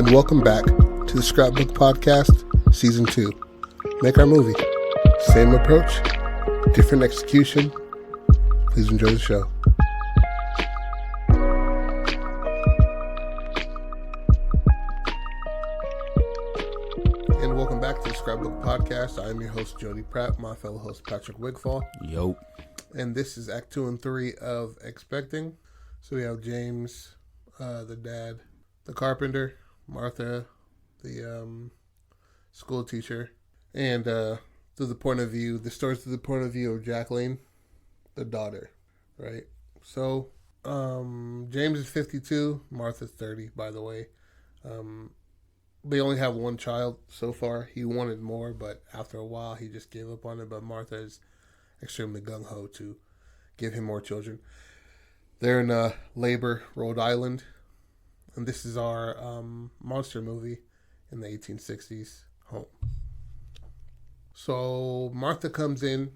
and welcome back to the Scrapbook Podcast, Season 2. Make our movie. Same approach, different execution. Please enjoy the show. And welcome back to the Scrapbook Podcast. I'm your host, Jody Pratt, my fellow host, Patrick Wigfall. Yo. And this is Act 2 and 3 of Expecting. So we have James, the dad, the carpenter, Martha, the school teacher, and the story's through the point of view of Jacqueline, the daughter, right? So James is 52, Martha's 30, by the way. They only have one child so far. He wanted more, but after a while he just gave up on it. But Martha is extremely gung-ho to give him more children. They're in Labor, Rhode Island, and this is our monster movie in the 1860s home. So Martha comes in.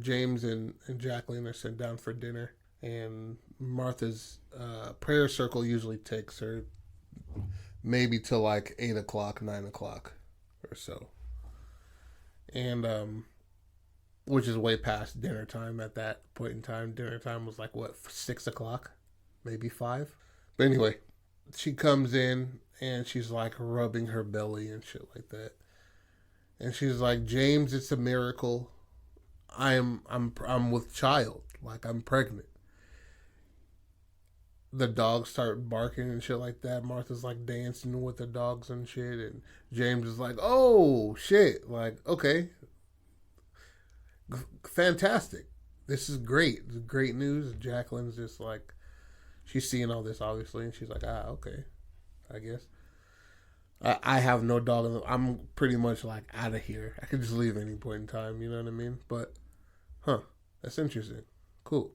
James and Jacqueline are sent down for dinner, and Martha's prayer circle usually takes her maybe till like 8 o'clock, 9 o'clock or so. And which is way past dinner time at that point in time. Dinner time was like, 6 o'clock? Maybe 5? But anyway, she comes in and she's like rubbing her belly and shit like that. And she's like, James, it's a miracle. I'm with child. Like, I'm pregnant. The dogs start barking and shit like that. Martha's like dancing with the dogs and shit. And James is like, oh, shit. Like, okay. Fantastic. This is great. It's great news. Jacqueline's just like, she's seeing all this, obviously. And she's like, okay. I guess. I have no dog in the... I'm pretty much like out of here. I could just leave at any point in time. You know what I mean? But, that's interesting. Cool.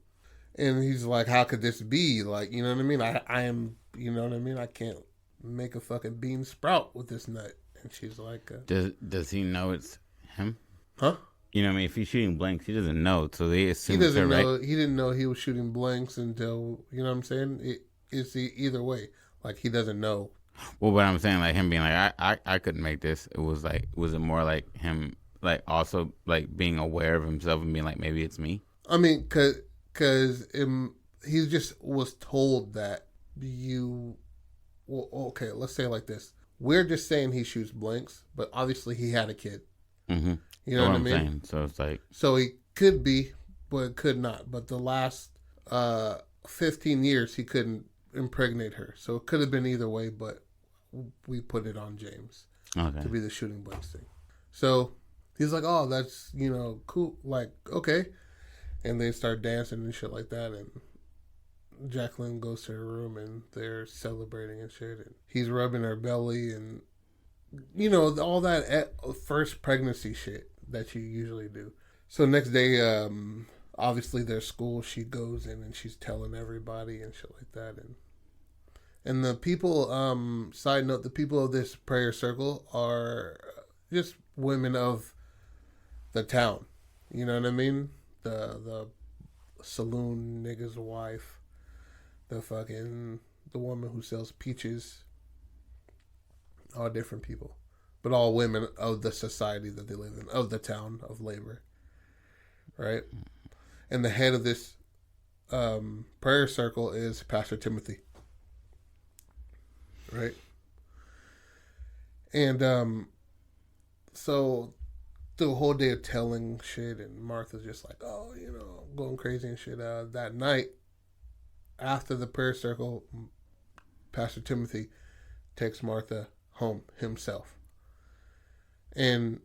And he's like, how could this be? Like, you know what I mean? I am, you know what I mean? I can't make a fucking bean sprout with this nut. And she's like... Does he know it's him? Huh? You know what I mean? If he's shooting blanks, he doesn't know. So they assume he doesn't it's her, know. right? He didn't know he was shooting blanks until, you know what I'm saying? It's either way. Like, he doesn't know. Well, what I'm saying, like him being like, I couldn't make this. It was like, was it more like him, like also like being aware of himself and being like, maybe it's me? I mean, because he just was told that well, okay, let's say it like this. We're just saying he shoots blanks, but obviously he had a kid. Mm-hmm. You know what I mean? Saying. So it's like... So he could be, but could not. But the last 15 years, he couldn't impregnate her. So it could have been either way, but we put it on James to be the shooting blanks thing. So he's like, oh, that's, cool. Like, okay. And they start dancing and shit like that. And Jacqueline goes to her room and they're celebrating and shit. And he's rubbing her belly and, all that first pregnancy shit that you usually do. So next day, obviously their school, she goes in and she's telling everybody and shit like that. And the people, side note, the people of this prayer circle are just women of the town. You know what I mean? The saloon nigga's wife, the woman who sells peaches, all different people. But all women of the society that they live in, of the town of Labor. Right? And the head of this prayer circle is Pastor Timothy. Right? And so the whole day of telling shit, and Martha's just like, oh, going crazy and shit. That night, after the prayer circle, Pastor Timothy takes Martha home himself. And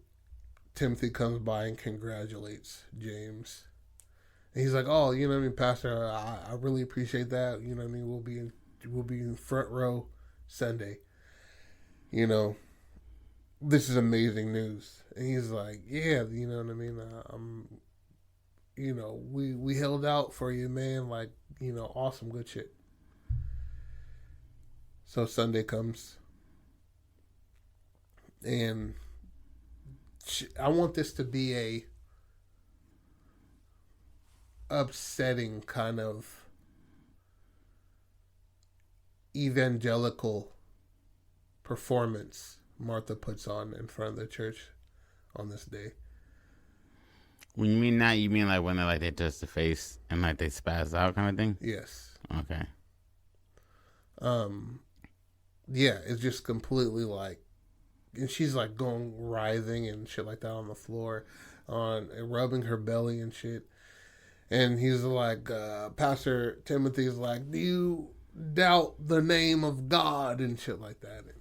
Timothy comes by and congratulates James. And he's like, oh, you know what I mean, Pastor, I really appreciate that. You know what I mean? We'll be in front row Sunday. This is amazing news. And he's like, yeah, you know what I mean? We held out for you, man. Like, awesome, good shit. So Sunday comes. And I want this to be a upsetting kind of evangelical performance Martha puts on in front of the church on this day. When you mean that, you mean like when they touch the face and like they spaz out kind of thing? Yes. Okay. Yeah, it's just completely like, and she's like going writhing and shit like that on the floor, and rubbing her belly and shit. And he's like, Pastor Timothy's like, do you doubt the name of God and shit like that? And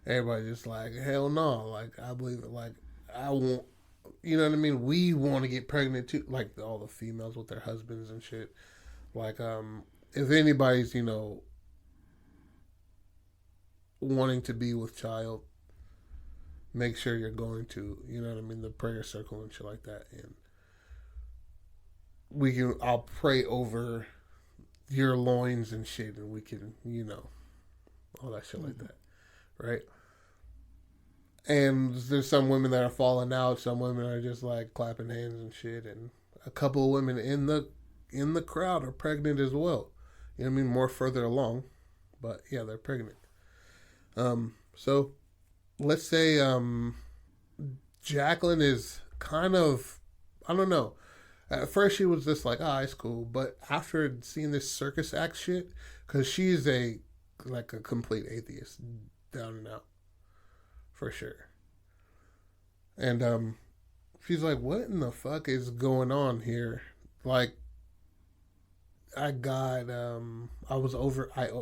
everybody's just like, hell no. Like, I believe it. Like, I want, you know what I mean? We want to get pregnant too. Like, all the females with their husbands and shit. Like, if anybody's, wanting to be with child, make sure you're going to, the prayer circle and shit like that. And I'll pray over your loins and shit, and we can, all that shit like that, right? And there's some women that are falling out. Some women are just like clapping hands and shit, and a couple of women in the crowd are pregnant as well. You know what I mean? More further along, but yeah, they're pregnant. So let's say Jacqueline is kind of, I don't know. At first she was just like, it's cool. But after seeing this circus act shit, because she's a complete atheist, down and out, for sure. And she's like, what in the fuck is going on here? Like,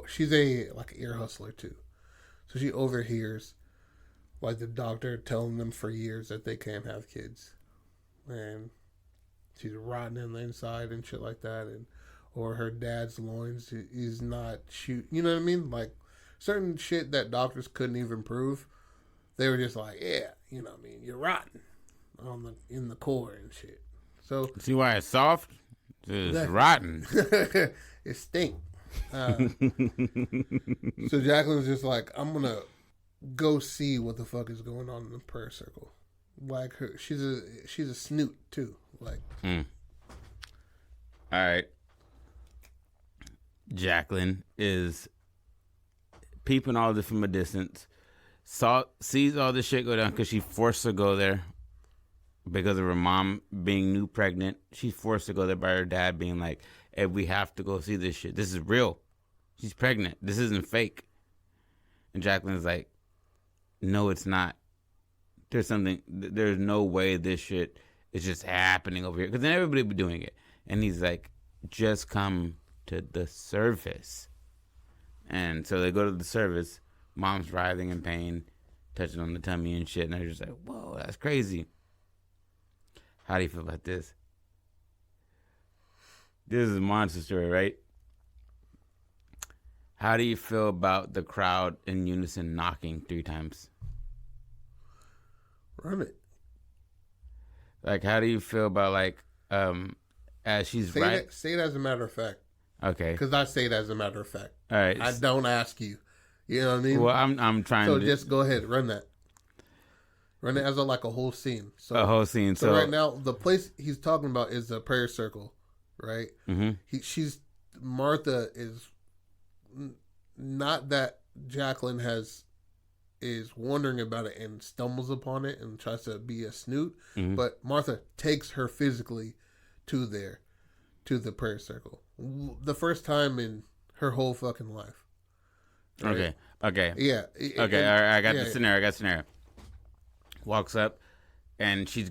she's a ear hustler too. So she overhears like the doctor telling them for years that they can't have kids. And she's rotting in the inside and shit like that, or her dad's loins is not shoot. You know what I mean? Like certain shit that doctors couldn't even prove. They were just like, yeah, you know what I mean? You're rotten in the core and shit. So see why it's soft? It's rotten. It stink. So Jacqueline's just like, I'm gonna go see what the fuck is going on in the prayer circle. Like she's a snoot too. Like, all right. Jacqueline is peeping all this from a distance. Sees all this shit go down because she forced to go there because of her mom being new pregnant. She's forced to go there by her dad being like, hey, we have to go see this shit. This is real. She's pregnant. This isn't fake. And Jacqueline's like, no, it's not. There's no way this shit is just happening over here. Because then everybody would be doing it. And he's like, just come to the service. And so they go to the service. Mom's writhing in pain, touching on the tummy and shit. And they're just like, whoa, that's crazy. How do you feel about this? This is a monster story, right? How do you feel about the crowd in unison knocking 3 times? Run it. Like, how do you feel about, like, as she's say it as a matter of fact. Okay. Because I say it as a matter of fact. All right. I don't ask you. You know what I mean? Well, I'm trying to... So just go ahead. Run that. Run it as a whole scene. So, a whole scene. So right now, the place he's talking about is the prayer circle, right? Mm-hmm. Martha is... Not that Jacqueline is wondering about it and stumbles upon it and tries to be a snoot, but Martha takes her physically to the prayer circle. The first time in her whole fucking life. Right? Okay. Yeah. Okay. All right. I got the scenario. Walks up, and she's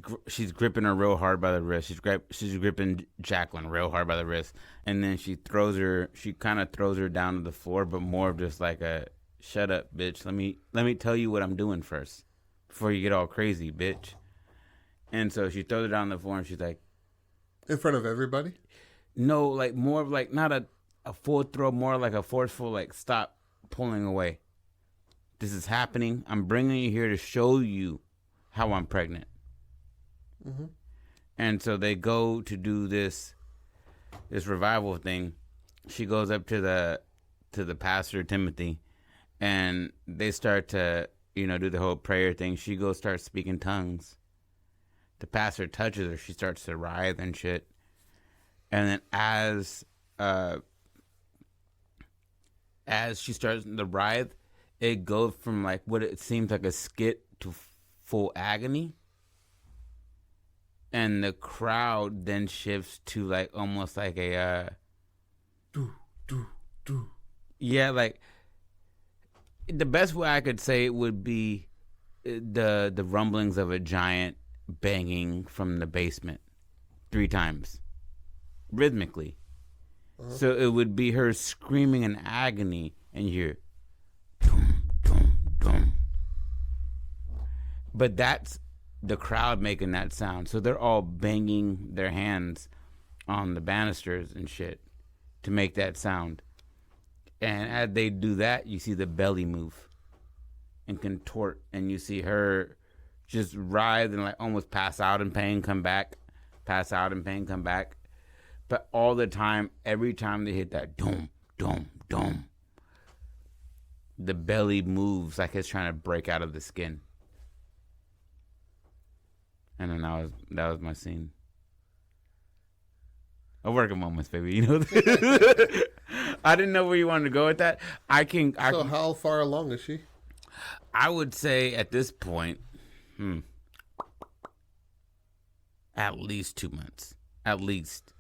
gripping her real hard by the wrist. She's gripping Jacqueline real hard by the wrist, and then she kind of throws her down to the floor, but more of just like a shut up, bitch. Let me tell you what I'm doing first before you get all crazy, bitch. And so she throws her down on the floor, and she's like, in front of everybody? No, like more of like not a full throw, more like a forceful like stop pulling away. This is happening. I'm bringing you here to show you how I'm pregnant. Mm-hmm. And so they go to do this revival thing. She goes up to the pastor Timothy, and they start to do the whole prayer thing. She goes start speaking tongues. The pastor touches her. She starts to writhe and shit. And then as she starts to writhe, it goes from like what it seems like a skit to full agony. And the crowd then shifts to like almost like a do. Yeah, like the best way I could say it would be the rumblings of a giant banging from the basement 3 times rhythmically. So it would be her screaming in agony, and you hear dum dum dum. But that's the crowd making that sound. So they're all banging their hands on the banisters and shit to make that sound. And as they do that, you see the belly move and contort, and you see her just writhe and like almost pass out in pain, come back, pass out in pain, come back. But all the time, every time they hit that dum, dum, dum, the belly moves like it's trying to break out of the skin. And then that was my scene. A working moments, baby. You know. I didn't know where you wanted to go with that. So how far along is she? I would say at this point, at least 2 months. At least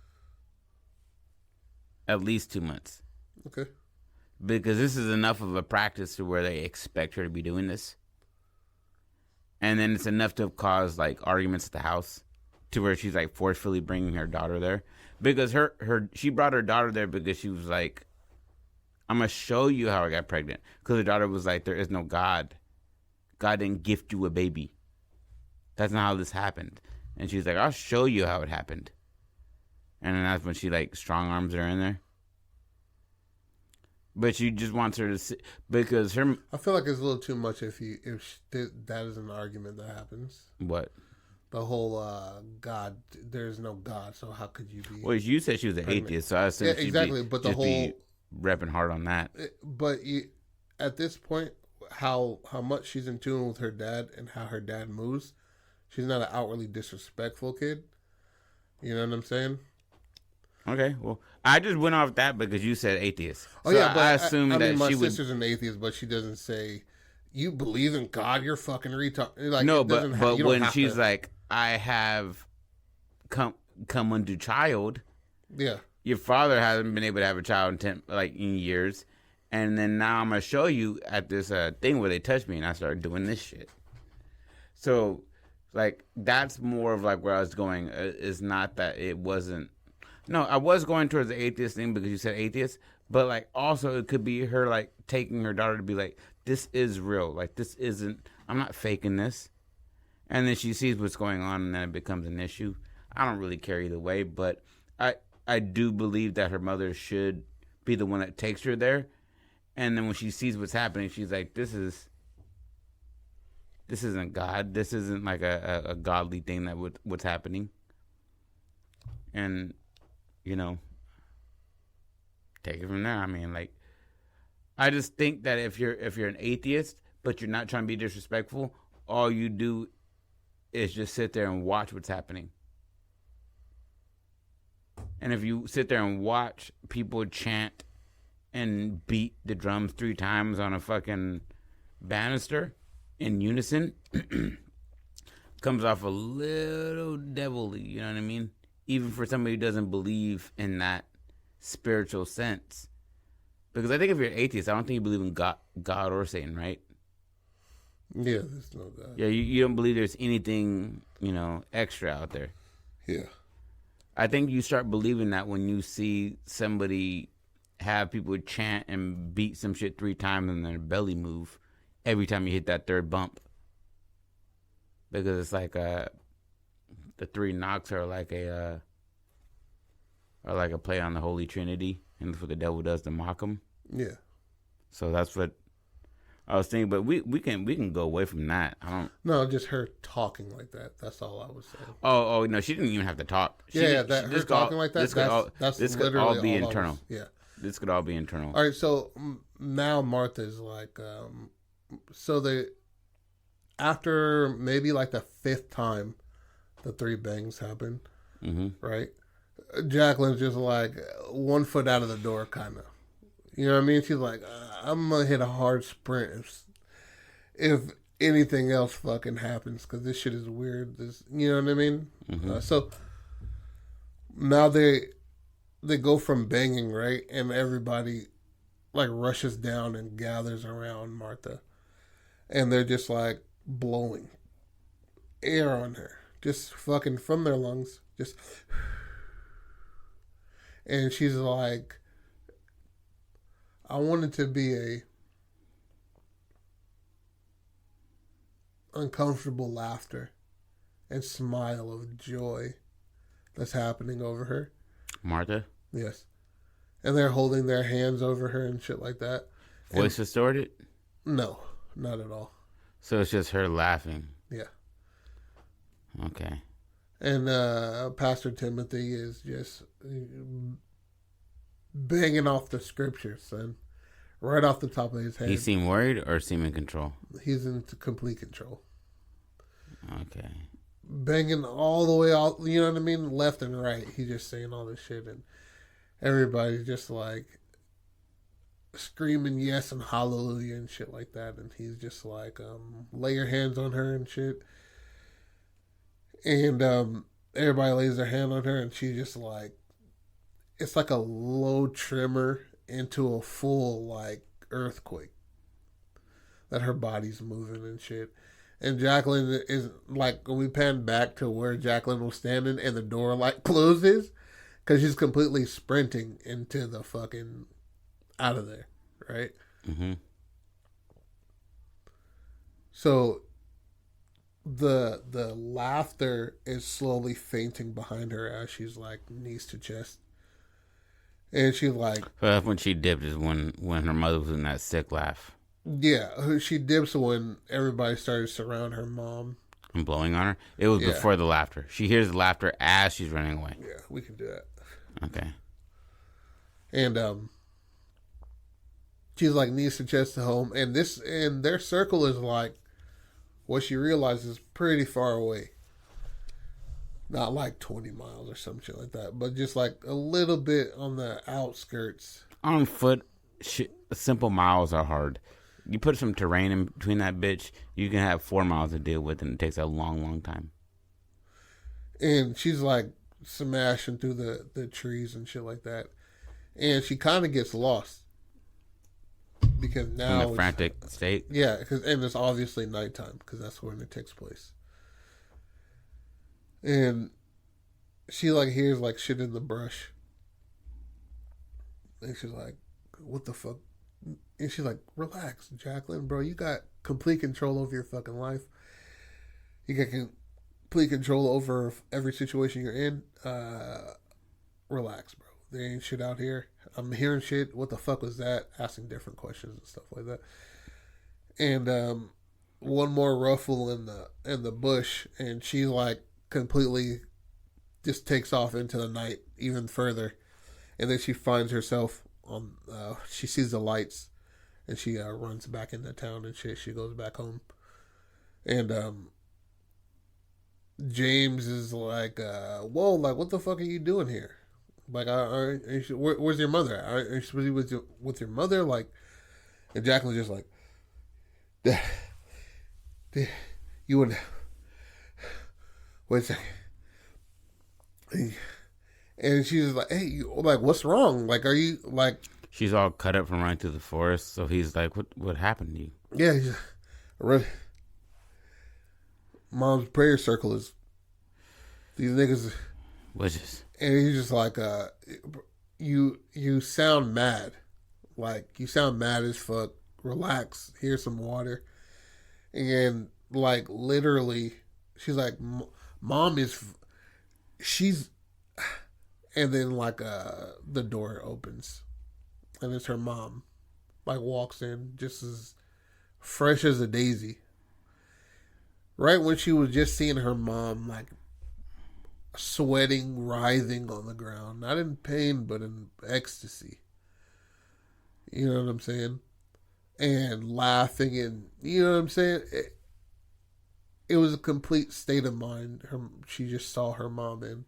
2 months. Okay. Because this is enough of a practice to where they expect her to be doing this. And then it's enough to cause like arguments at the house to where she's like forcefully bringing her daughter there. Because she brought her daughter there because she was like, I'm going to show you how I got pregnant. Because her daughter was like, there is no God. God didn't gift you a baby. That's not how this happened. And she's like, I'll show you how it happened. And then that's when she like strong arms her in there. But she just wants her to sit because her. I feel like it's a little too much if that is an argument that happens. What? The whole God, there's no God, so how could you be? Well, you said she was an atheist, so I assume exactly. But the whole be repping hard on that. But at this point, how much she's in tune with her dad and how her dad moves, she's not an outwardly disrespectful kid. You know what I'm saying? Okay, well, I just went off that because you said atheist. Oh, so yeah, but I assume that my she sister's an atheist, but she doesn't say, you believe in God, you're fucking retard. Like, no, but when she's like, I have come unto child. Yeah. Your father hasn't been able to have a child in years. And then now I'm going to show you at this thing where they touched me and I started doing this shit. So, like, that's more of like where I was going. Is not that it wasn't. No, I was going towards the atheist thing because you said atheist, but like also it could be her like taking her daughter to be like, this is real. Like this isn't, I'm not faking this. And then she sees what's going on and then it becomes an issue. I don't really care either way, but I do believe that her mother should be the one that takes her there. And then when she sees what's happening, she's like, this isn't God. This isn't like a godly thing what's happening. And you know, take it from there. I mean, like, I just think that if you're an atheist, but you're not trying to be disrespectful, all you do is just sit there and watch what's happening. And if you sit there and watch people chant and beat the drums 3 times on a fucking banister in unison, comes off a little devilly, you know what I mean? Even for somebody who doesn't believe in that spiritual sense. Because I think if you're an atheist, I don't think you believe in God or Satan, right? Yeah, there's no God. Yeah, you don't believe there's anything, extra out there. Yeah. I think you start believing that when you see somebody have people chant and beat some shit 3 times and their belly move every time you hit that 3rd bump. Because it's like the 3 knocks are like a play on the Holy Trinity, and that's what the devil does to mock him. Yeah. So that's what I was thinking, but we can go away from that. No, just her talking like that. That's all I was saying. Oh no, she didn't even have to talk. Her talking like that. This could all be internal. Yeah. This could all be internal. All right, so now Martha's like, after maybe like the 5th time the 3 bangs happen, right? Jacqueline's just like 1 foot out of the door, kind of. You know what I mean? She's like, I'm gonna hit a hard sprint if anything else fucking happens, because this shit is weird. This, you know what I mean? Mm-hmm. So now they go from banging, right, and everybody like rushes down and gathers around Martha, and they're just like blowing air on her, just fucking from their lungs, just. And she's like, I wanted to be a uncomfortable laughter and smile of joy that's happening over her. Martha? Yes. And they're holding their hands over her and shit like that. Voice distorted? No, not at all. So it's just her laughing. Yeah. Okay. And Pastor Timothy is just banging off the scriptures, son. Right off the top of his head. He seem worried or seem in control? He's in complete control. Okay. Banging all the way out, you know what I mean? Left and right. He's just saying all this shit, and everybody's just like screaming yes and hallelujah and shit like that. And he's just like, lay your hands on her and shit. And everybody lays their hand on her, and she just like, it's like a low tremor into a full like earthquake that her body's moving and shit. And Jacqueline is like, when we pan back to where Jacqueline was standing and the door like closes, because she's completely sprinting into the fucking out of there, right? Mm-hmm. So the laughter is slowly fainting behind her as she's like knees to chest. And she's like... when she dipped is when her mother was in that sick laugh. Yeah, she dips when everybody started to surround her mom. And blowing on her? It was before the laughter. She hears the laughter as she's running away. Yeah, we can do that. Okay. And she's like knees to chest to home. And their circle is like, what she realizes, pretty far away. Not like 20 miles or some shit like that, but just like a little bit on the outskirts. On foot, simple miles are hard. You put some terrain in between that bitch, you can have 4 miles to deal with, and it takes a long, long time. And she's like smashing through the trees and shit like that. And she kind of gets lost. Because now in a frantic state? Yeah, and it's obviously nighttime, because that's when it takes place. And she like hears like shit in the brush. And she's like, what the fuck? And she's like, relax, Jacqueline, bro. You got complete control over your fucking life. You got complete control over every situation you're in. Relax, bro. There ain't shit out here. I'm hearing shit. What the fuck was that? Asking different questions and stuff like that. And one more ruffle in the bush, and she like completely just takes off into the night even further. And then she finds herself on. She sees the lights, and she runs back into town and shit. She goes back home, and James is like, "Whoa, like what the fuck are you doing here? Like, where's your mother? Are you supposed to be with your mother? Like," and Jacqueline's just like, "You would wait a second." And she's like, "Hey, like, what's wrong? Like, are you like?" She's all cut up from running through the forest, so he's like, "What happened to you?" Yeah, he's like, Mom's prayer circle is these niggas. Witches. And he's just like, you sound mad. Like, you sound mad as fuck. Relax. Here's some water. And, like, literally, she's like, Mom is... She's... And then, like, the door opens. And it's her mom. Like, walks in just as fresh as a daisy. Right when she was just seeing her mom, like, sweating, writhing on the ground. Not in pain, but in ecstasy. You know what I'm saying? And laughing, and you know what I'm saying? It was a complete state of mind she just saw her mom in.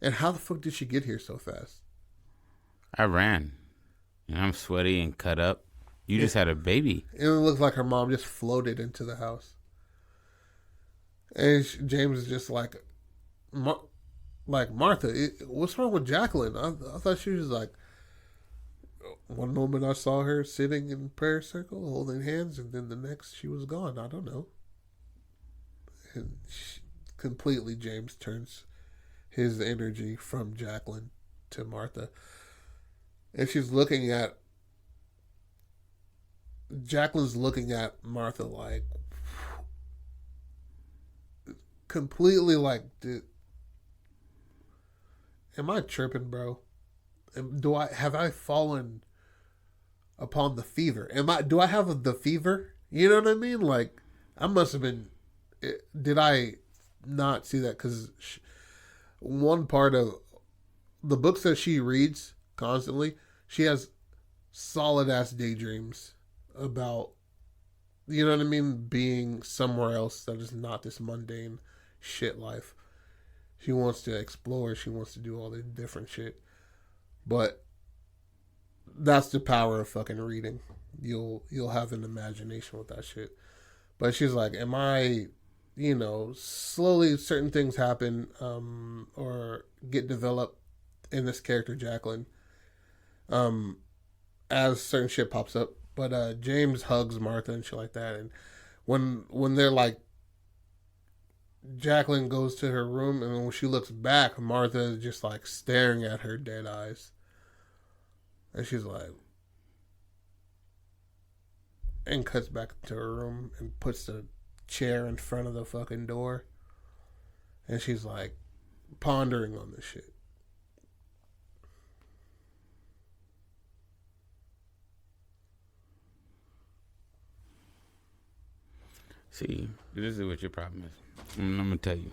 And how the fuck did she get here so fast? I ran. And I'm sweaty and cut up. You just had a baby. And it looks like her mom just floated into the house. And James is just like Martha, what's wrong with Jacqueline? I thought she was like, one moment I saw her sitting in prayer circle holding hands, and then the next she was gone. I don't know. And completely James turns his energy from Jacqueline to Martha. And Jacqueline's looking at Martha like, completely like, dude, am I tripping, bro? Have I fallen upon the fever? Do I have the fever? You know what I mean? Like, I must have been. Did I not see that? Because one part of the books that she reads constantly, she has solid ass daydreams about, you know what I mean, being somewhere else that is not this mundane shit life. She wants to explore. She wants to do all the different shit. But that's the power of fucking reading. You'll have an imagination with that shit. But she's like, am I, slowly certain things happen or get developed in this character, Jacqueline, as certain shit pops up. But James hugs Martha and shit like that. And when they're like, Jacqueline goes to her room, and when she looks back, Martha is just like staring at her dead eyes. And she's like, and cuts back to her room and puts the chair in front of the fucking door. And she's like pondering on this shit. See, this is what your problem is. I'm gonna tell you.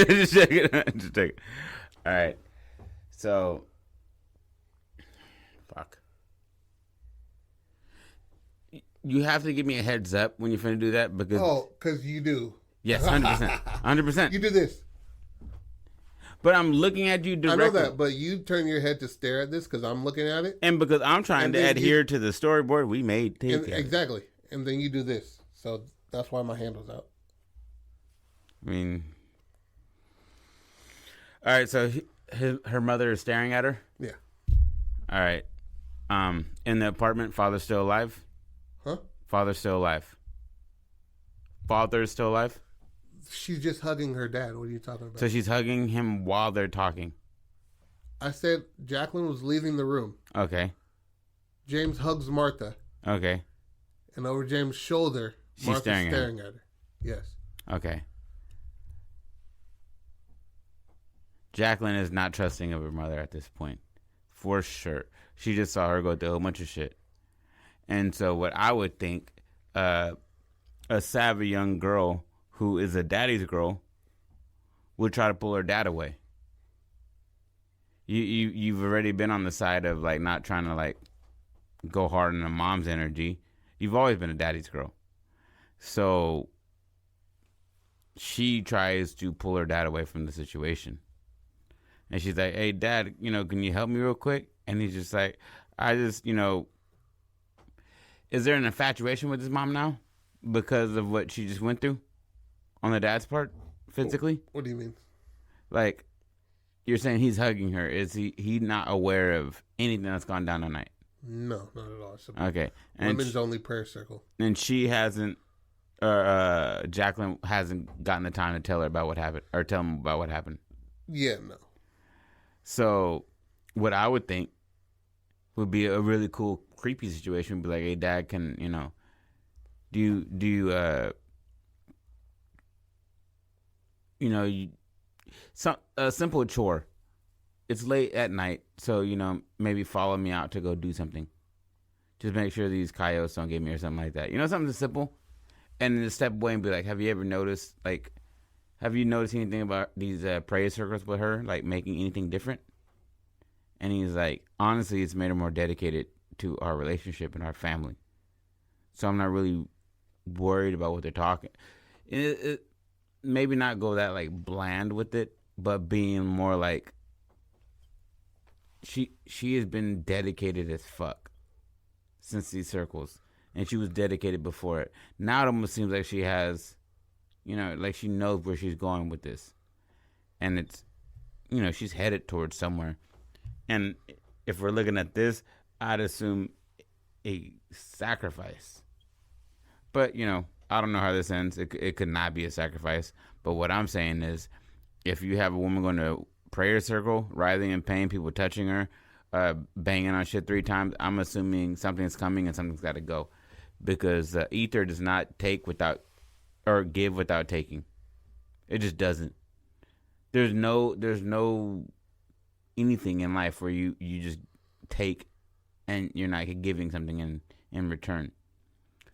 Just check it. Just take it. All right. So, fuck. You have to give me a heads up when you're finna do that because you do. Yes, 100%. 100%. You do this. But I'm looking at you directly. I know that, but you turn your head to stare at this because I'm looking at it. And because I'm trying to adhere to the storyboard we made. Exactly. And then you do this. So that's why my hand was out. I mean, all right. So her mother is staring at her. Yeah. All right. In the apartment, father's still alive. Huh? Father's still alive. Father's still alive. She's just hugging her dad. What are you talking about? So she's hugging him while they're talking. I said Jacqueline was leaving the room. Okay. James hugs Martha. Okay. And over James' shoulder, Martha's staring at her. Yes. Okay. Jacqueline is not trusting of her mother at this point. For sure. She just saw her go through a whole bunch of shit. And so what I would think, a savvy young girl who is a daddy's girl would try to pull her dad away. You've already been on the side of like not trying to like go hard on a mom's energy. You've always been a daddy's girl. So she tries to pull her dad away from the situation. And she's like, hey, Dad, can you help me real quick? And he's just like, is there an infatuation with his mom now because of what she just went through on the dad's part physically? What do you mean? Like, you're saying he's hugging her. Is he not aware of anything that's gone down tonight? No, not at all. It's okay. And women's only prayer circle. And she hasn't, Jacqueline hasn't gotten the time to tell her about what happened or tell him about what happened. Yeah, no. So what I would think would be a really cool, creepy situation. Be like, hey, Dad, can, a simple chore. It's late at night, so, maybe follow me out to go do something. Just make sure these coyotes don't get me or something like that. Something simple. And then step away and be like, have you noticed anything about these prayer circles with her, like making anything different? And he's like, honestly, it's made her more dedicated to our relationship and our family. So I'm not really worried about what they're talking. It maybe not go that like bland with it, but being more like she has been dedicated as fuck since these circles, and she was dedicated before it. Now it almost seems like she has, like she knows where she's going with this, and it's, she's headed towards somewhere. And if we're looking at this, I'd assume a sacrifice. But, I don't know how this ends. It could not be a sacrifice. But what I'm saying is, if you have a woman going to a prayer circle, writhing in pain, people touching her, banging on shit 3 times, I'm assuming something's coming and something's got to go. Because ether does not take without, or give without taking. It just doesn't. There's no anything in life where you just take and you're not giving something in return.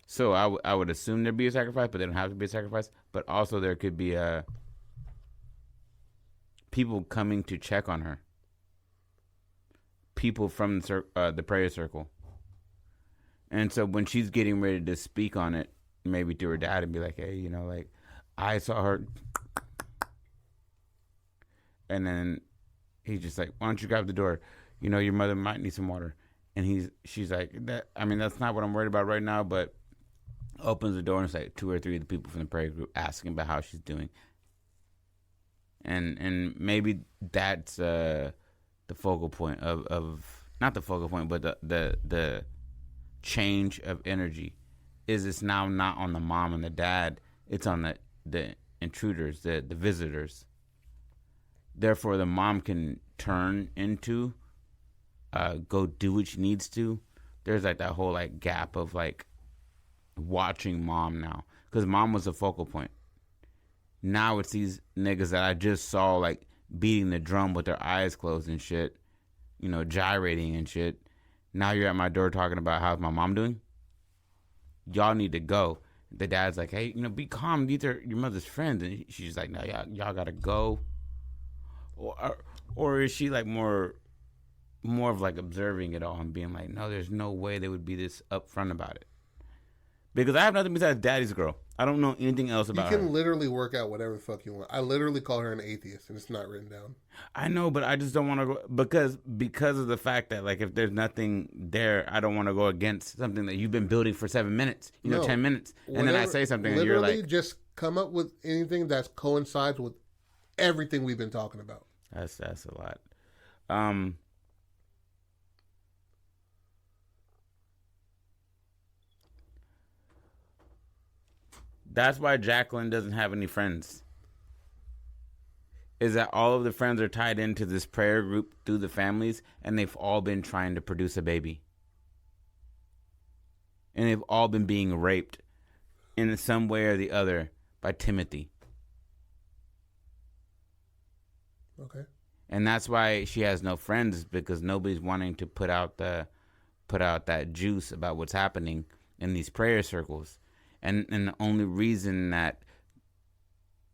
So I would assume there'd be a sacrifice, but they don't have to be a sacrifice. But also there could be people coming to check on her. People from the prayer circle. And so when she's getting ready to speak on it, maybe to her dad and be like, hey, I saw her. And then he's just like, why don't you grab the door? Your mother might need some water. And she's like, that's not what I'm worried about right now, but opens the door and it's like 2 or 3 of the people from the prayer group asking about how she's doing. And maybe that's the focal point of not the focal point, but the change of energy is it's now not on the mom and the dad, it's on the intruders, the visitors. Therefore, the mom can turn into, go do what she needs to. There's like that whole like gap of like watching mom now, because mom was the focal point. Now it's these niggas that I just saw like beating the drum with their eyes closed and shit, gyrating and shit. Now you're at my door talking about how's my mom doing. Y'all need to go. The dad's like, hey, be calm. These are your mother's friends, and she's like, no, y'all gotta go. Or is she like more of like observing it all and being like, no, there's no way they would be this upfront about it. Because I have nothing besides daddy's girl. I don't know anything else about her. You can literally work out whatever the fuck you want. I literally call her an atheist, and it's not written down. I know, but I just don't want to go because of the fact that like if there's nothing there, I don't want to go against something that you've been building for 7 minutes, 10 minutes, and then I say something and you're like, just come up with anything that coincides with everything we've been talking about. That's a lot. That's why Jacqueline doesn't have any friends. Is that all of the friends are tied into this prayer group through the families, and they've all been trying to produce a baby. And they've all been being raped in some way or the other by Timothy. Okay. And that's why she has no friends, because nobody's wanting to put out that juice about what's happening in these prayer circles. And the only reason that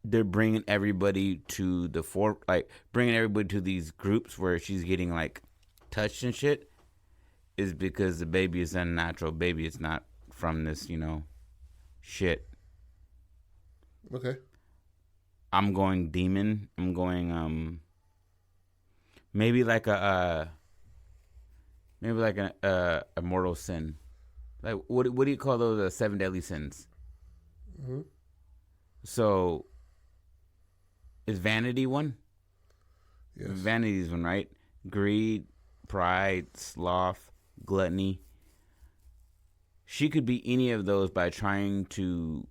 they're bringing everybody to bringing everybody to these groups where she's getting like touched and shit is because the baby is unnatural. Baby is not from this, shit. Okay. I'm going demon. I'm going maybe like a mortal sin. Like what do you call those 7 deadly sins? Mm-hmm. So is vanity one? Yes. Vanity is one, right? Greed, pride, sloth, gluttony. She could be any of those by trying to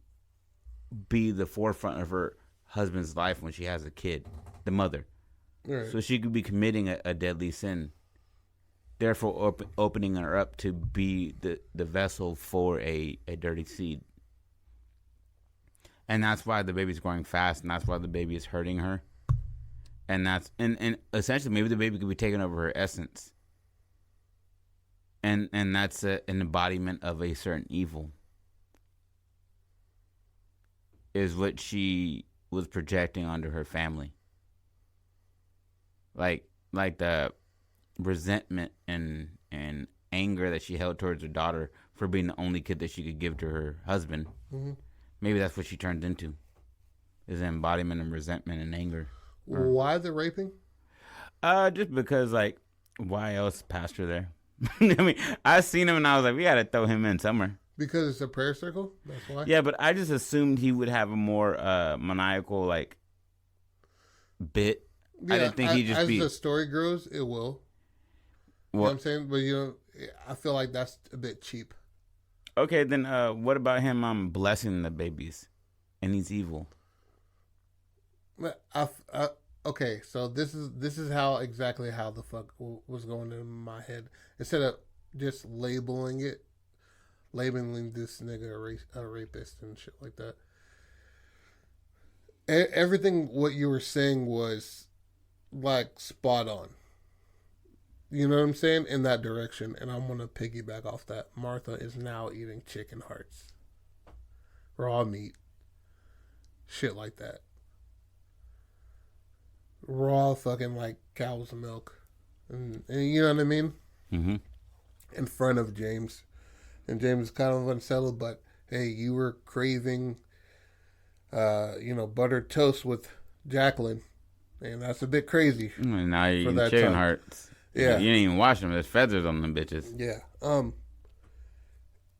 be the forefront of her husband's life when she has a kid, the mother. Right. So she could be committing a deadly sin. Therefore, opening her up to be the vessel for a dirty seed. And that's why the baby's growing fast, and that's why the baby is hurting her. And that's and essentially maybe the baby could be taking over her essence. And that's an embodiment of a certain evil. Is what she was projecting onto her family. Like the resentment and anger that she held towards her daughter for being the only kid that she could give to her husband. Mm-hmm. Maybe that's what she turned into. Is an embodiment of resentment and anger. Why the raping? Just because, like, why else pastor there? I mean, I seen him and I was like, we got to throw him in somewhere. Because it's a prayer circle? That's why? Yeah, but I just assumed he would have a more maniacal, like, bit. Yeah, I didn't think he'd just as be... the story grows, it will. You know what I'm saying? But, I feel like that's a bit cheap. Okay, then what about him blessing the babies? And he's evil. Okay, so this is how exactly how the fuck was going in my head. Instead of just labeling this nigga a rapist and shit like that. Everything what you were saying was like spot on. You know what I'm saying? In that direction. And I'm going to piggyback off that. Martha is now eating chicken hearts. Raw meat. Shit like that. Raw fucking like cow's milk. And you know what I mean? Mm-hmm. In front of James. And James is kind of unsettled, but hey, you were craving, buttered toast with Jacqueline. And that's a bit crazy. And now you're eating chicken hearts. Yeah. You didn't even wash them. There's feathers on them bitches. Yeah.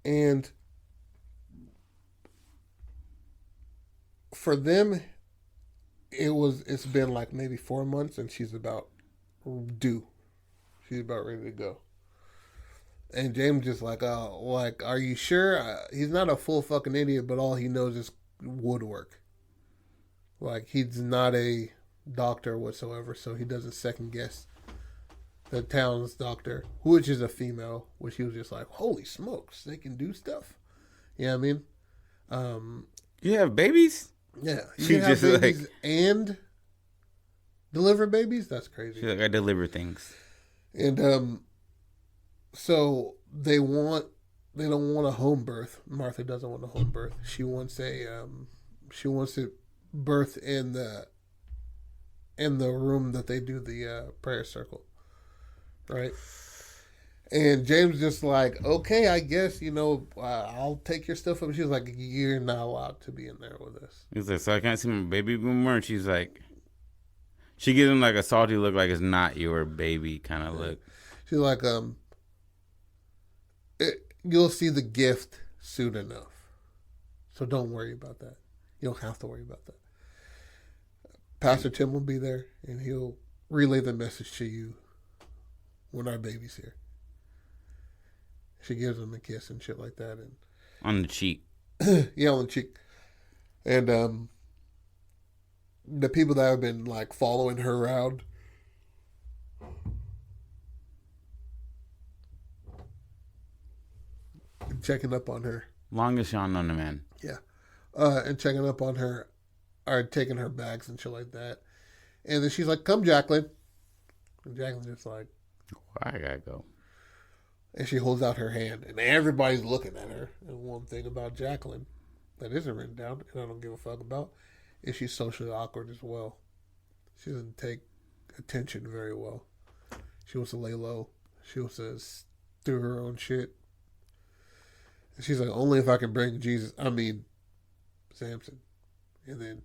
And for them, it's been like maybe 4 months and she's about due. She's about ready to go. And James just like, are you sure? He's not a full fucking idiot, but all he knows is woodwork. Like, he's not a doctor whatsoever, so he doesn't second guess the town's doctor, which is a female, which he was just like, holy smokes, they can do stuff. You know what I mean? You have babies? Yeah. You have babies and deliver babies? That's crazy. She's like, I deliver things. And so they don't want a home birth. Martha doesn't want a home birth. She wants to birth in the room that they do the prayer circle. Right? And James just like, okay, I guess, I'll take your stuff up. She's like, you're not allowed to be in there with us. He's like, so I can't see my baby boomer? And she's like, she gives him like a salty look, like it's not your baby kind of look. She's like, you'll see the gift soon enough. So don't worry about that. You don't have to worry about that. Pastor Tim will be there, and he'll relay the message to you when our baby's here. She gives him a kiss and shit like that. And on the cheek. Yeah, on the cheek. And the people that have been like following her around, checking up on her. Longest Sean known a man. Yeah. And checking up on her, or taking her bags and shit like that. And then she's like, come, Jacqueline. And Jacqueline's just like, I gotta go. And she holds out her hand, and everybody's looking at her. And one thing about Jacqueline that isn't written down, and I don't give a fuck about, is she's socially awkward as well. She doesn't take attention very well. She wants to lay low. She wants to do her own shit. And she's like, only if I can bring Samson. And then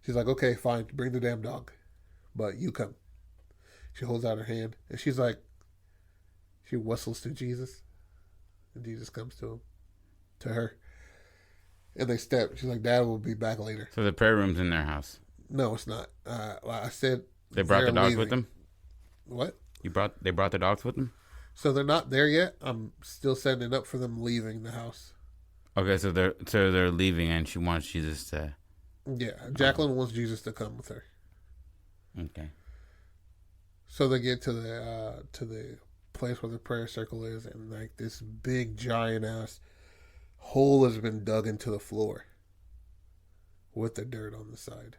she's like, okay, fine, bring the damn dog. But you come. She holds out her hand, and she's like, she whistles to Jesus, and Jesus comes to her, and they step. She's like, Dad will be back later. So the prayer room's in their house? No, it's not. Like I said, they brought the dogs with them? What? They brought the dogs with them? So they're not there yet. I'm still setting it up for them leaving the house. Okay, so they're leaving, and she wants Jesus to... Yeah, Jacqueline wants Jesus to come with her. Okay. So they get to the place where the prayer circle is, and like this big giant ass hole has been dug into the floor with the dirt on the side.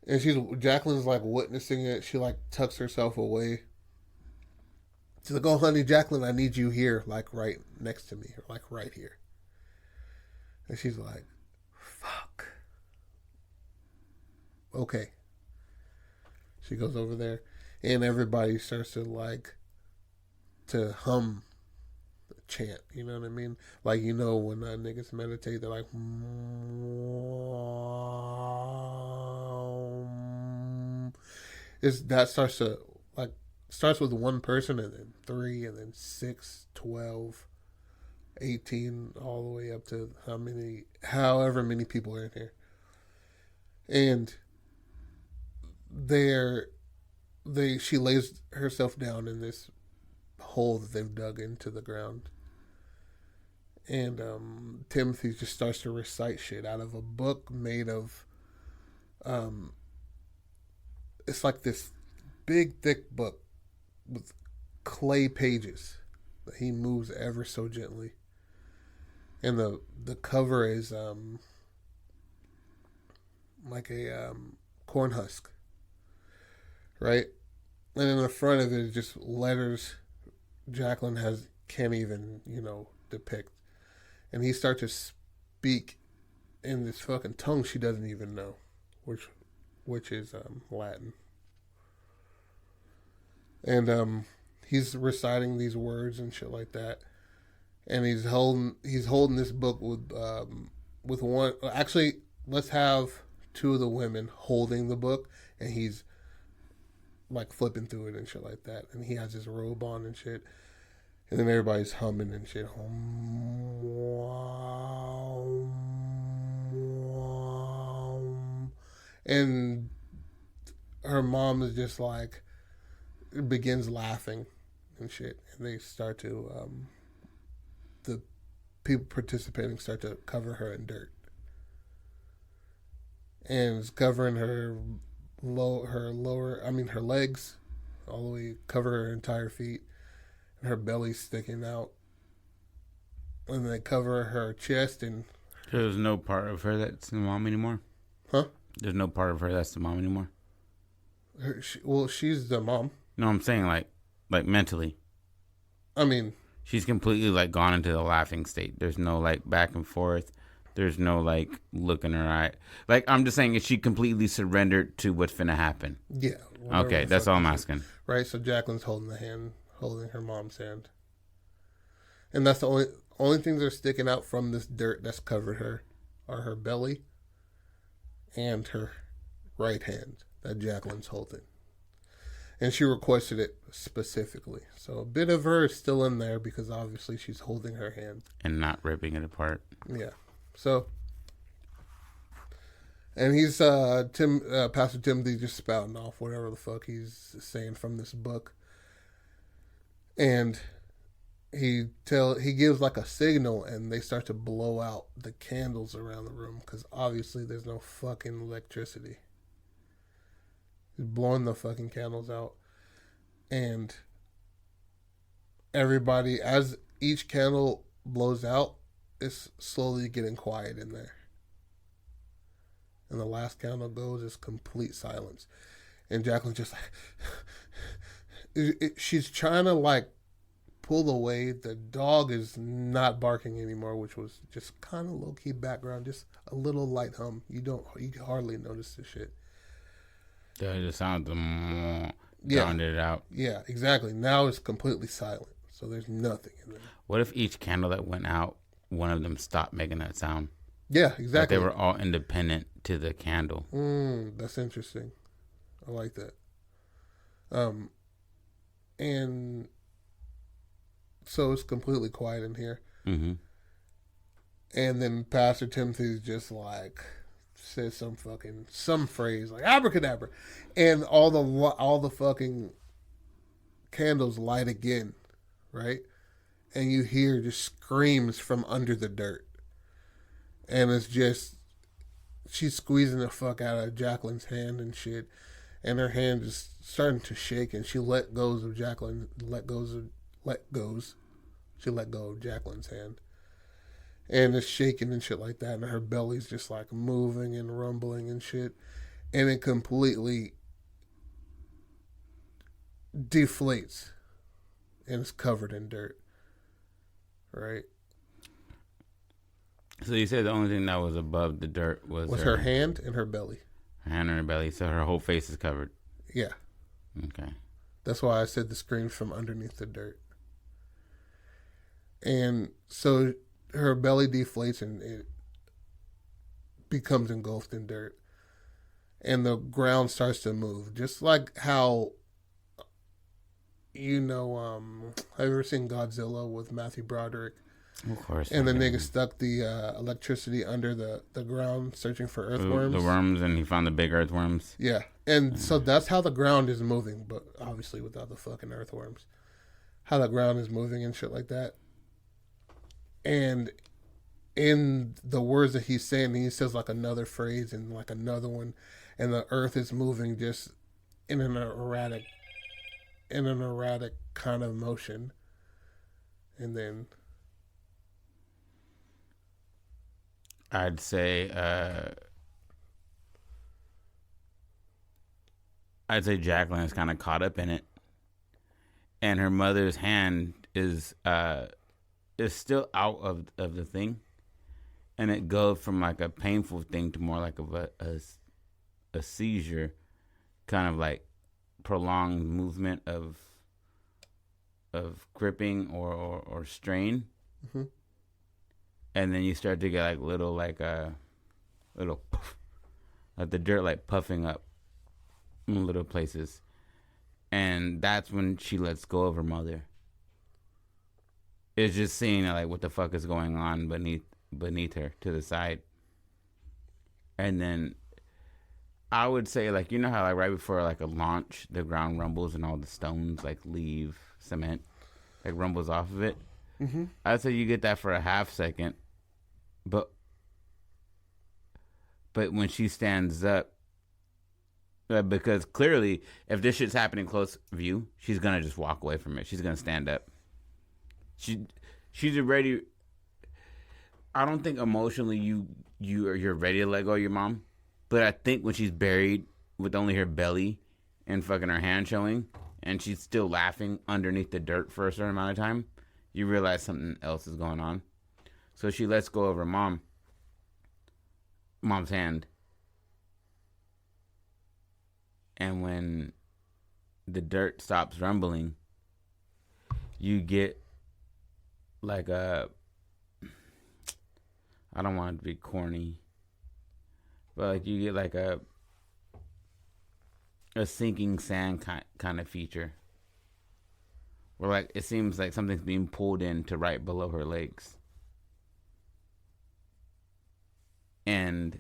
And Jacqueline's like witnessing it. She like tucks herself away. She's like, oh honey, Jacqueline, I need you here, like right next to me, or like right here. And she's like, fuck. Okay. She goes over there, and everybody starts to hum the chant. You know what I mean? Like, when niggas meditate, they're like, that starts to like starts with one person, and then 3, and then 6, 12, 18, all the way up to however many people are in here. And she lays herself down in this hole that they've dug into the ground. And Timothy just starts to recite shit out of a book made of it's like this big thick book with clay pages that he moves ever so gently. And the cover is like a corn husk, right? And in the front of it is just letters Jacqueline can't even, depict. And he starts to speak in this fucking tongue she doesn't even know, which is Latin. And he's reciting these words and shit like that. And he's holding this book with one. Actually, let's have 2 of the women holding the book, and he's like flipping through it and shit like that. And he has his robe on and shit. And then everybody's humming and shit. And her mom is just like, begins laughing and shit. And they start to, the people participating start to cover her in dirt. And it's covering her legs, all the way, cover her entire feet. Her belly's sticking out, and they cover her chest. And there's no part of her that's the mom anymore. Huh? There's no part of her that's the mom anymore. She's the mom. No, I'm saying like mentally. I mean, she's completely like gone into the laughing state. There's no like back and forth. There's no like look in her eye. Like, I'm just saying, is she completely surrendered to what's finna happen? Yeah. Okay, that's all I'm asking. Right. So Jacqueline's holding her mom's hand, and that's the only things that are sticking out from this dirt that's covered her are her belly and her right hand that Jacqueline's holding. And she requested it specifically, so a bit of her is still in there because obviously she's holding her hand and not ripping it apart. Yeah. So, and he's Pastor Timothy just spouting off whatever the fuck he's saying from this book. And he gives like a signal, and they start to blow out the candles around the room because obviously there's no fucking electricity. He's blowing the fucking candles out, and everybody, as each candle blows out, it's slowly getting quiet in there. And the last candle goes, is complete silence, and Jacqueline's just like, she's trying to like pull away. The dog is not barking anymore, which was just kind of low key background, just a little light hum. You hardly notice this shit. Yeah, the sound drowned it out. Yeah, exactly. Now it's completely silent, so there's nothing in there. What if each candle that went out, one of them stopped making that sound? Yeah, exactly. Like they were all independent to the candle. That's interesting. I like that. And so it's completely quiet in here. Mm-hmm. And then Pastor Timothy's just like says some phrase like abracadabra, and all the fucking candles light again, right? And you hear just screams from under the dirt, and it's just she's squeezing the fuck out of Jacqueline's hand and shit, and her hand is starting to shake, and she let go of Jacqueline's hand. And it's shaking and shit like that, and her belly's just like moving and rumbling and shit, and it completely deflates, and it's covered in dirt, right? So you said the only thing that was above the dirt was her hand and her belly. Her hand and her belly, so her whole face is covered. Yeah. Okay. That's why I said the screams from underneath the dirt. And so her belly deflates and it becomes engulfed in dirt. And the ground starts to move. Just like how have you ever seen Godzilla with Matthew Broderick? Of course. And the nigga stuck the electricity under the ground searching for earthworms. The worms, and he found the big earthworms. Yeah. And so that's how the ground is moving, but obviously without the fucking earthworms. How the ground is moving and shit like that. And in the words that he's saying, he says like another phrase and like another one, and the earth is moving just in an erratic kind of motion. And then I'd say Jacqueline is kind of caught up in it, and her mother's hand is still out of the thing, and it goes from like a painful thing to more like of a seizure, kind of like prolonged movement of gripping or strain. Mm-hmm. And then you start to get like little puff, like the dirt like puffing up in little places. And that's when she lets go of her mother. It's just seeing like what the fuck is going on beneath her to the side. And then I would say, like, you know how like right before like a launch the ground rumbles and all the stones like leave cement, like rumbles off of it. Mm-hmm. I'd say you get that for a half second. But when she stands up, because clearly if this shit's happening close view, she's gonna just walk away from it. She's gonna stand up. She's already. I don't think emotionally you're ready to let go of your mom, but I think when she's buried with only her belly and fucking her hand showing, and she's still laughing underneath the dirt for a certain amount of time, you realize something else is going on. So she lets go of her mom's hand. And when the dirt stops rumbling, you get like I don't want it to be corny, but like you get like a sinking sand kind of feature. Where like it seems like something's being pulled in to right below her legs. And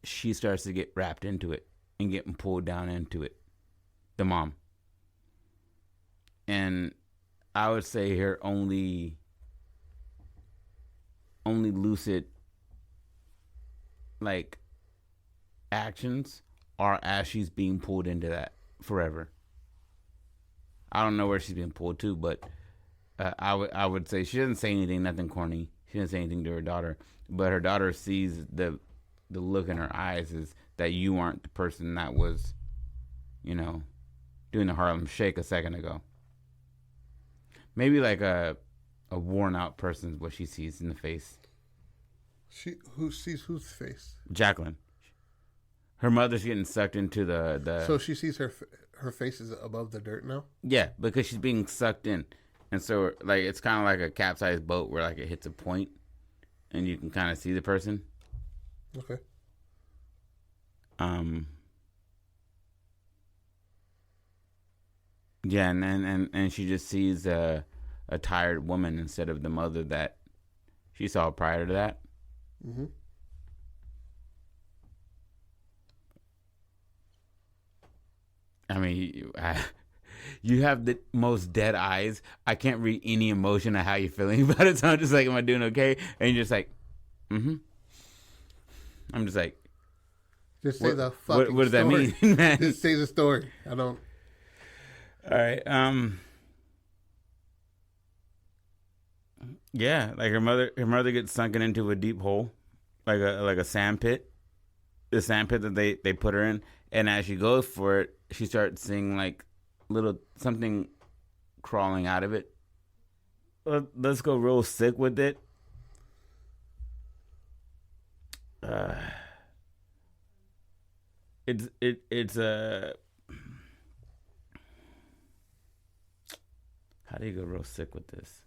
she starts to get wrapped into it and getting pulled down into it. The mom. And I would say her only lucid like actions are as she's being pulled into that forever. I don't know where she's being pulled to, but I would say she doesn't say anything, nothing corny. She didn't say anything to her daughter, but her daughter sees the look in her eyes is that you aren't the person that was, doing the Harlem Shake a second ago. Maybe like a worn out person is what she sees in the face. Who sees whose face? Jacqueline. Her mother's getting sucked into the. So she sees her face is above the dirt now? Yeah, because she's being sucked in. And so, like, it's kind of like a capsized boat where, like, it hits a point and you can kind of see the person. Okay. Yeah, and she just sees a tired woman instead of the mother that she saw prior to that. Mm-hmm. I mean, you have the most dead eyes. I can't read any emotion of how you're feeling about it. So I'm just like, am I doing okay? And you're just like, mm-hmm. I'm just like, just say the fucking what does story. That mean, man? Just say the story. I don't. All right. Yeah, like her mother gets sunken into a deep hole, like a sand pit. The sand pit that they put her in, and as she goes for it, she starts seeing like little something crawling out of it. Let's go real sick with it. It's a. How do you go real sick with this?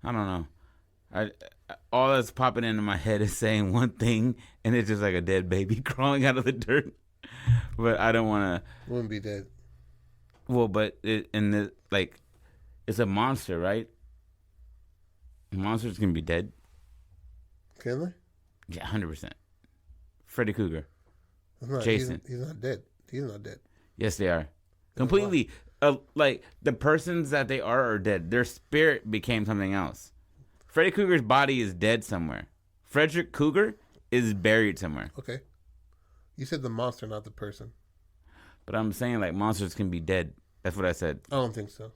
I don't know. All that's popping into my head is saying one thing, and it's just like a dead baby crawling out of the dirt. But I don't want to. Wouldn't be dead. Well, but it's a monster, right? Monsters can be dead. Can they? Yeah, 100%. Freddy Krueger. Jason. He's not dead. He's not dead. Yes, they are. Completely. Like, the persons that they are dead. Their spirit became something else. Freddy Krueger's body is dead somewhere. Frederick Krueger is buried somewhere. Okay. You said the monster, not the person. But I'm saying, like, monsters can be dead. That's what I said. I don't think so.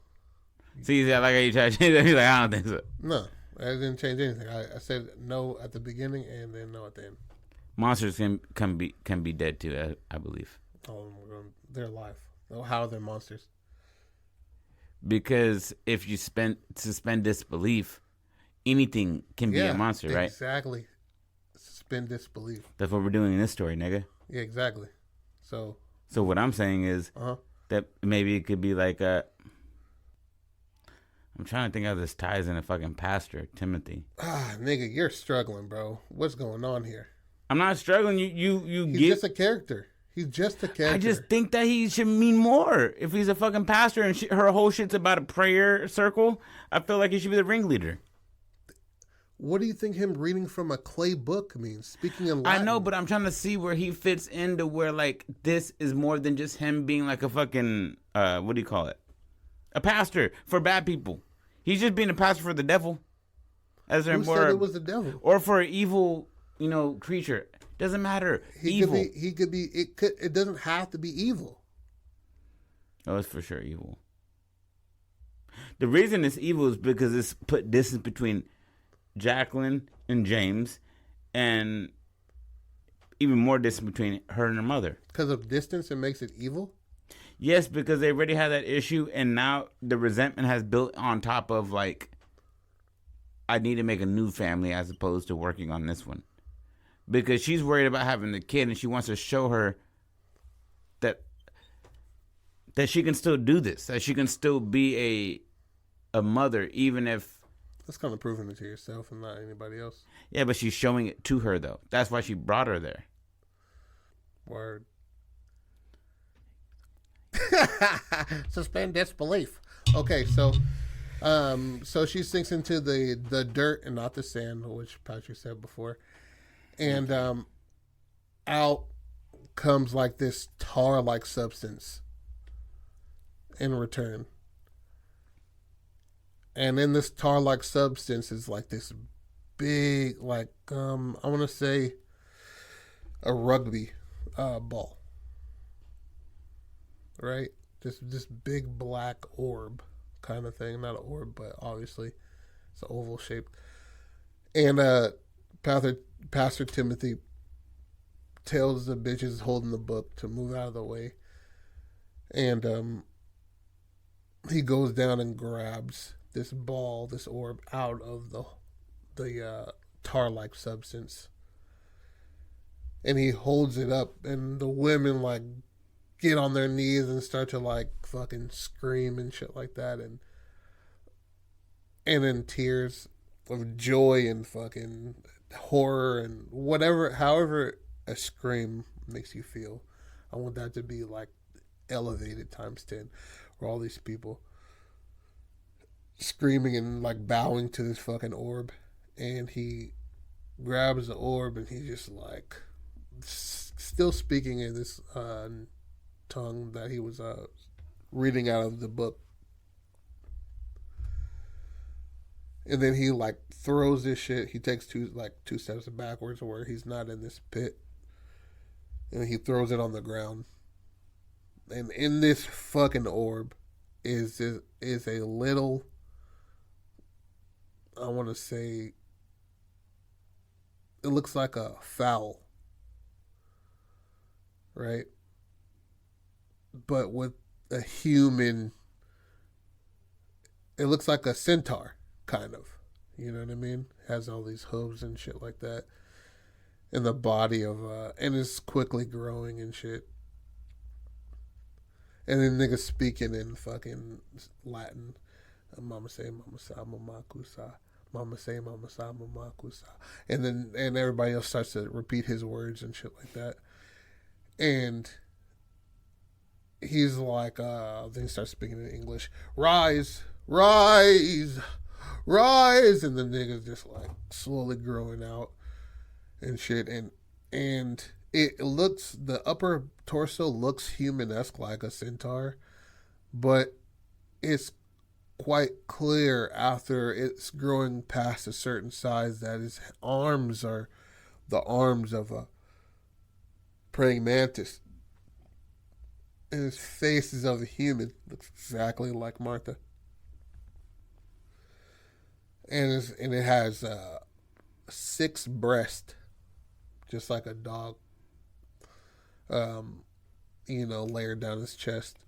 See, I like how you try to change that. He's like, I don't think so. No, I didn't change anything. I said no at the beginning and then no at the end. Monsters can be dead too, I believe. Oh, they're alive. Oh, how are they monsters? Because if you suspend disbelief, anything can be a monster, right? Exactly. Suspend disbelief. That's what we're doing in this story, nigga. Yeah, exactly. So what I'm saying is that maybe it could be like I'm trying to think how this ties in a fucking pastor, Timothy. Nigga, you're struggling, bro. What's going on here? I'm not struggling. He's just a character. He's just a character. I just think that he should mean more. If he's a fucking pastor and her whole shit's about a prayer circle, I feel like he should be the ringleader. What do you think him reading from a clay book means? Speaking in Latin. I know, but I'm trying to see where he fits into where, like, this is more than just him being like a fucking, what do you call it? A pastor for bad people. He's just being a pastor for the devil. Who said it was the devil? Or for an evil, creature. Doesn't matter. Evil. He could be. It doesn't have to be evil. Oh, it's for sure evil. The reason it's evil is because it's put distance between Jacqueline and James, and even more distance between her and her mother. Because of distance, it makes it evil? Yes, because they already had that issue, and now the resentment has built on top of, like, I need to make a new family as opposed to working on this one. Because she's worried about having the kid, and she wants to show her that she can still do this, that she can still be a mother, even if... That's kind of proving it to yourself and not anybody else. Yeah, but she's showing it to her, though. That's why she brought her there. Word. Suspend disbelief. Okay, so she sinks into the dirt and not the sand, which Patrick said before. And out comes like this tar-like substance in return. And in this tar-like substance is like this big, like, I want to say a rugby ball. Right? This big black orb kind of thing. Not an orb, but obviously it's an oval shaped. And Pastor Timothy tells the bitches holding the book to move out of the way. And he goes down and grabs this ball, this orb, out of the tar-like substance. And he holds it up, and the women, like, get on their knees and start to, like, fucking scream and shit like that. And in tears of joy and fucking horror and whatever, however a scream makes you feel. I want that to be, like, elevated times 10, where all these people screaming and, like, bowing to this fucking orb. And he grabs the orb and he's just, like, still speaking in this tongue that he was reading out of the book. And then he, like, throws this shit. He takes two steps backwards where he's not in this pit. And he throws it on the ground. And in this fucking orb is a little, I want to say, it looks like a fowl. Right? But with a human, it looks like a centaur, kind of. You know what I mean? Has all these hooves and shit like that. And the body of, and it's quickly growing and shit. And then niggas speaking in fucking Latin. Mama say, mama sa, mama kusa. Mama say, Mama sa, Mama kusa. And everybody else starts to repeat his words and shit like that. And he's like, then he starts speaking in English. Rise, rise, rise. And the nigga's just like slowly growing out and shit. And it looks, the upper torso looks human-esque like a centaur, but it's quite clear after it's growing past a certain size that his arms are the arms of a praying mantis. And his face is of a human. Looks exactly like Martha. And it has 6 breasts, just like a dog, layered down his chest.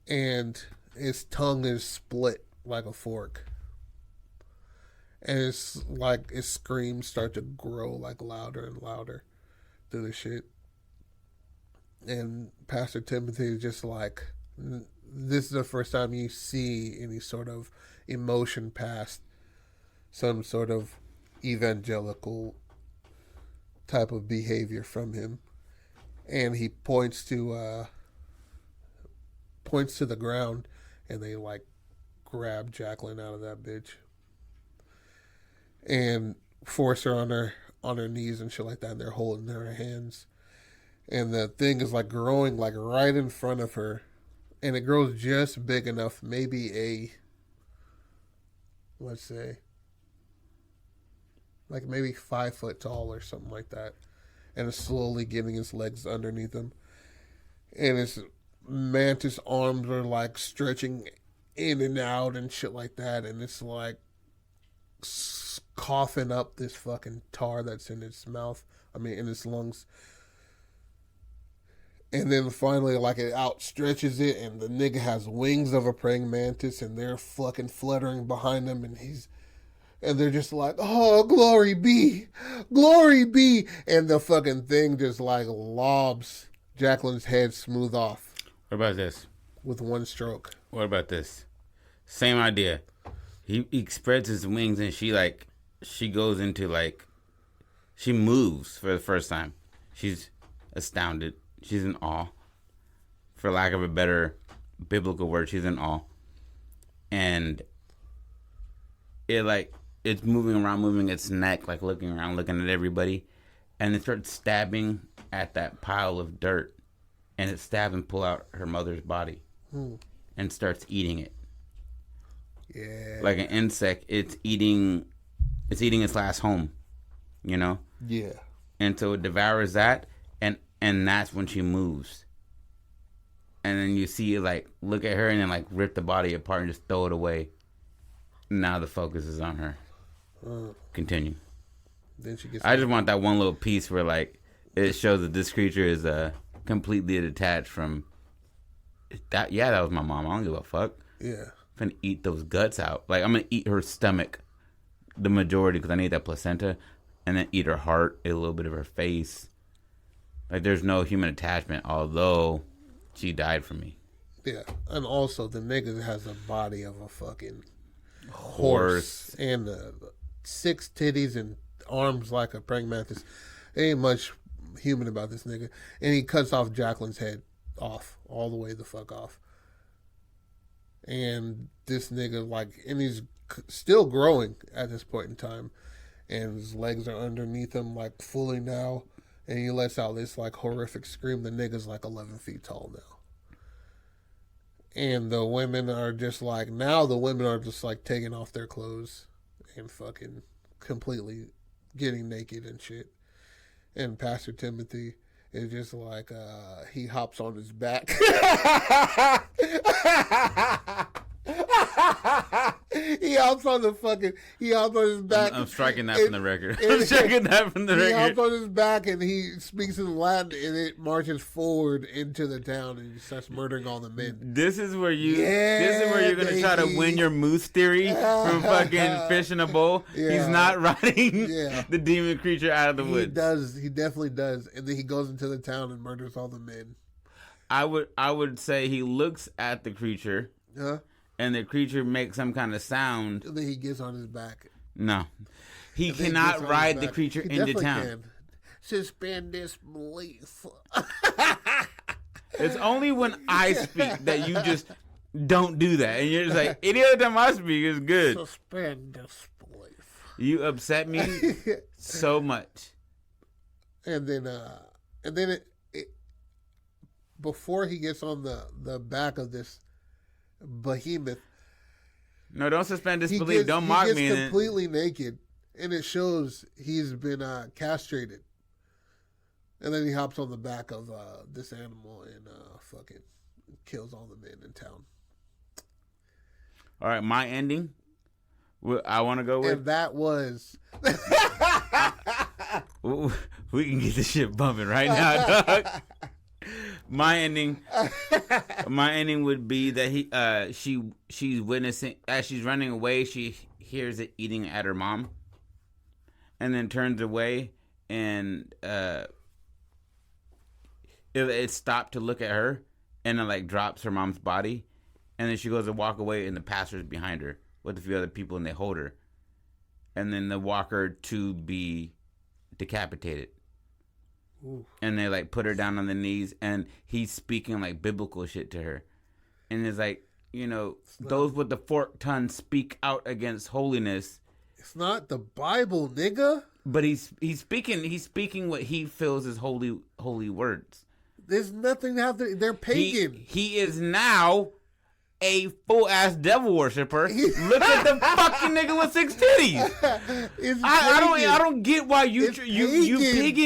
And his tongue is split like a fork. And it's like his screams start to grow like louder and louder through the shit. And Pastor Timothy is just like, this is the first time you see any sort of emotion past some sort of evangelical type of behavior from him. And he points to the ground, and they like grab Jacqueline out of that bitch and force her on her knees and shit like that, and they're holding her hands. And the thing is like growing like right in front of her. And it grows just big enough, maybe let's say, like maybe 5 foot tall or something like that. And it's slowly getting his legs underneath him. And his mantis arms are like stretching in and out and shit like that. And it's like coughing up this fucking tar that's in its mouth. In its lungs. And then finally, like, it outstretches it, and the nigga has wings of a praying mantis, and they're fucking fluttering behind him, and they're just like, oh, glory be, and the fucking thing just, like, lobs Jacqueline's head smooth off. What about this? With one stroke. What about this? Same idea. He spreads his wings, and she goes into, like, she moves for the first time. She's astounded. She's in awe. For lack of a better biblical word, she's in awe. And it's moving around, moving its neck, like looking around, looking at everybody. And it starts stabbing at that pile of dirt. And it stabs and pull out her mother's body. And starts eating it. Yeah. Like an insect, it's eating its last home. You know? Yeah. And so it devours that. And that's when she moves. And then you see it, like, look at her and then, like, rip the body apart and just throw it away. Now the focus is on her. Continue. Then she gets. I just want that one little piece where, like, it shows that this creature is completely detached from that. Yeah, that was my mom. I don't give a fuck. Yeah. I'm gonna eat those guts out. Like, I'm gonna eat her stomach, the majority, because I need that placenta, and then eat her heart, a little bit of her face. Like, there's no human attachment, although she died for me. Yeah. And also, the nigga has the body of a fucking horse. And 6 titties and arms like a praying mantis. Ain't much human about this nigga. And he cuts off Jacqueline's head off. All the way the fuck off. And this nigga, like, and he's still growing at this point in time. And his legs are underneath him, like, fully now. And he lets out this, like, horrific scream. The nigga's, like, 11 feet tall now. And the women are just, like, now the women are just, like, taking off their clothes and fucking completely getting naked and shit. And Pastor Timothy is just, like, he hops on his back. He hops on his back. I'm striking that from the record. I'm striking that from the record. He hops on his back and he speaks in Latin and it marches forward into the town and he starts murdering all the men. This is where you're gonna try to win your moose theory from fucking fish in a bowl. Yeah. He's not riding the demon creature out of the woods. He definitely does. And then he goes into the town and murders all the men. I would say he looks at the creature. Huh? and the creature makes some kind of sound. And then he gets on his back. No. He cannot ride the creature into town. Can. Suspend disbelief. It's only when I speak that you just don't do that. And you're just like, any other time I speak is good. Suspend disbelief. You upset me so much. And then it before he gets on the back of this behemoth. No, don't suspend disbelief. Don't mock me. He gets completely naked, and it shows he's been castrated. And then he hops on the back of this animal and fucking kills all the men in town. All right, my ending. I want to go with. And that was. We can get this shit bumping right now, dog. My ending would be that she's witnessing as she's running away. She hears it eating at her mom, and then turns away, and it stopped to look at her, and it like drops her mom's body, and then she goes to walk away, and the pastor's behind her with a few other people, and they hold her, and then they walk her to be decapitated. Ooh. And they like put her down on the knees, and he's speaking like biblical shit to her, and it's like, you know, those with the forked tongue speak out against holiness. It's not the Bible, nigga. But he's speaking what he feels is holy words. There's nothing to have to. They're pagan. He is now a full ass devil worshiper. Look at the fucking nigga with 6 titties. I don't get why you pick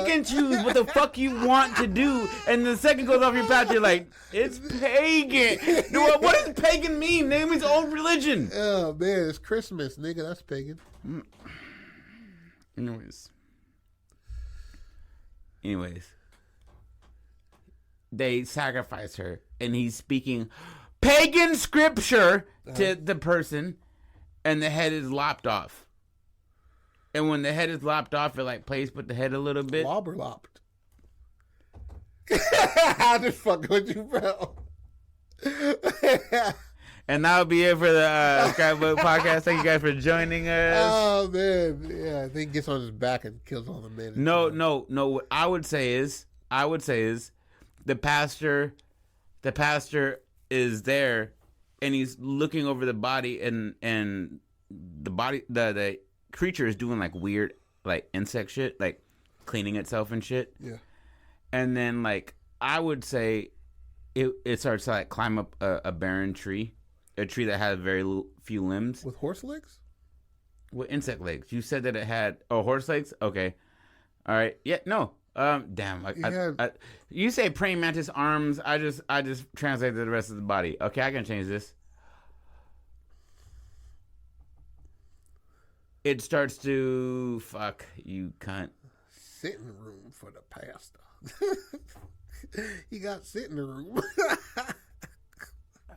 and choose what the fuck you want to do, and the second goes off your path, you're like, it's pagan. What does pagan mean? It means old religion. Oh man, it's Christmas, nigga. That's pagan. Anyways, they sacrifice her, and he's speaking pagan scripture to the person, and the head is lopped off. And when the head is lopped off, it like plays with the head a little bit. Lob or lopped? I just fucking with you, bro. And that'll be it for the Scrapbook Podcast. Thank you guys for joining us. Oh man, yeah. I think he gets on his back and kills all the men. No. What I would say is, the pastor is there, and he's looking over the body, and the creature is doing like weird like insect shit, like cleaning itself and shit. Yeah. And then like I would say, it starts to like climb up a barren tree. A tree that had very few limbs. With horse legs? With insect legs. You said that it had horse legs? Okay. All right. Yeah, no. Damn. You say praying mantis arms. I just translated the rest of the body. Okay, I can change this. It starts to fuck you cunt. Sitting room for the pastor. He got sitting room.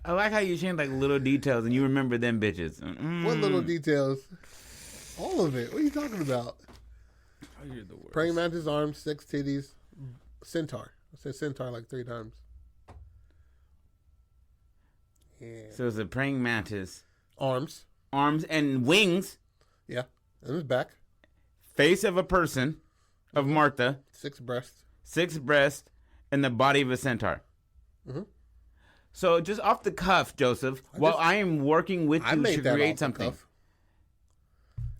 I like how you change like little details and you remember them bitches. What little details? All of it. What are you talking about? Oh, you're the worst. Praying mantis arms, 6 titties, centaur. I said centaur like 3 times. Yeah. So it's a praying mantis. Arms and wings. Yeah. And his back. Face of a person, of Martha. 6 breasts. 6 breasts, and the body of a centaur. Mm-hmm. So just off the cuff, Joseph, while I am working with you to create something.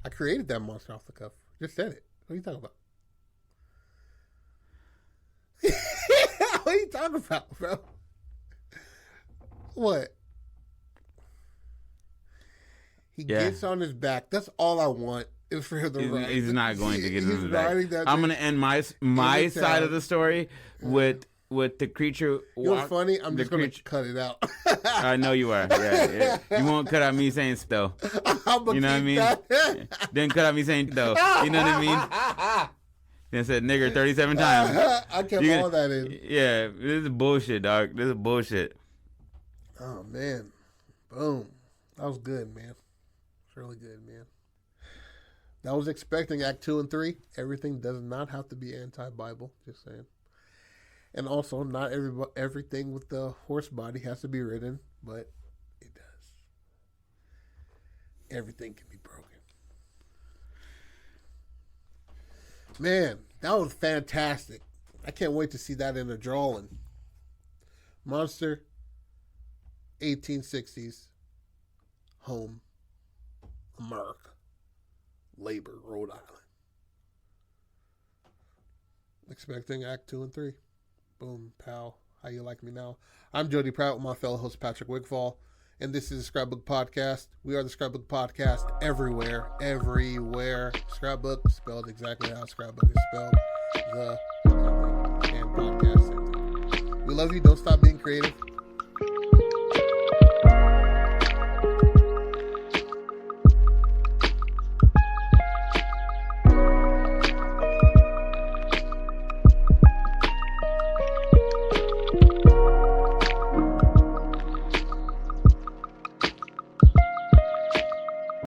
I created that monster off the cuff. Just said it. What are you talking about? What are you talking about, bro? What? He gets on his back. That's all I want is for him to ride. He's not going to get on his back. I'm going to end my side of the story with the creature. You know what's funny? I'm just going to cut it out. I know you are. Yeah. You won't cut out me saying "though." You know what I mean? Then cut out me saying "though." You know what I mean? Then said "nigger" 37 times. I kept all that in. Yeah, this is bullshit, dog. This is bullshit. Oh man, boom. That was good, man. It's really good, man. I was expecting Act 2 and 3. Everything does not have to be anti-Bible. Just saying. And also, not everything with the horse body has to be ridden but it does. Everything can be broken. Man, that was fantastic. I can't wait to see that in a drawing. Monster, 1860s, home, America, Labor, Rhode Island. Expecting Act 2 and 3. Boom, pal. How you like me now? I'm Jody Pratt with my fellow host Patrick Wigfall, and this is the Scrapbook Podcast. We are the Scrapbook Podcast everywhere. Scrapbook spelled exactly how Scrapbook is spelled. The and podcast. We love you. Don't stop being creative.